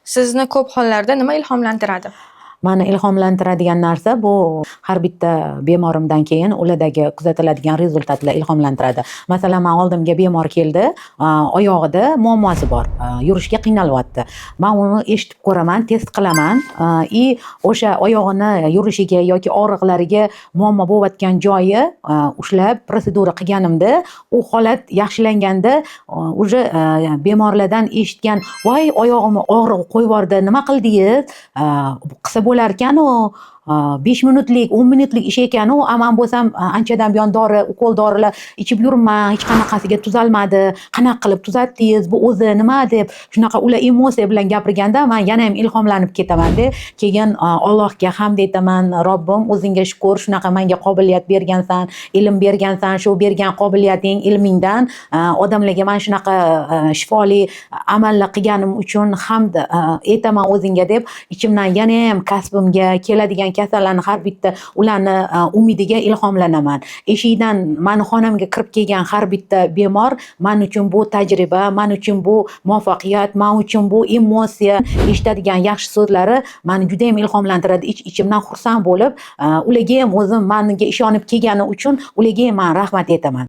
Sizni ko'p hollarda nima ilhomlantiradi? Mani ilhomlantiradigan narsa bu har bitta bemorimdan keyin ulardagi kuzatiladigan rezultatlar ilhomlantiradi. Masalan, men oldimga bemor keldi, oyog'ida muammosi bor, yurishga qiynalyapti. Men uni eshitib ko'raman, test qilaman, o'sha oyog'ini yurishiga yoki og'riqlariga muammo bo'layotgan joyi ushlab protsedura qilganimda, u holat yaxshilanganda уже bemorlardan eshitgan, "Voy, oyog'imni og'riq qo'yib yubordi, nima qildingiz?" qilsa bo'larkan-u, 5 minutlik, 10 minutlik ish ekan-u, men bo'lsam anchadan buyon ukol dorilar ichib yuribman, hech qanaqasiga tuzalmadi. Qanaqa qilib tuzatdingiz? Bu o'zi nima deb shunaqa ular emotsiya bilan gapirganda men yana ham ilhomlanib ketaman-da. Keyin Allohga hamd aytaman, Robbim, o'zingga shukr, shunaqa menga qobiliyat bergansan, ilm bergansan, shu bergan qobiliyating, ilmingdan odamlarga mana shunaqa shifoli amallar qilganim uchun hamd aytaman o'zingga deb ichimdan yana ham kasbimga keladigan kasallarni har bitta ularni umidiga ilhomlanaman. Eshikdan mani xonamga kirib kelgan har bitta bemor men uchun bu tajriba, men uchun bu muvaffaqiyat, men uchun bu emotsiya, eshitadigan yaxshi so'zlari meni juda ham ilhomlantiradi. Ichimdan xursand bo'lib, ularga ham o'zim menga ishonib kelgani uchun ularga ham men rahmat aytaman.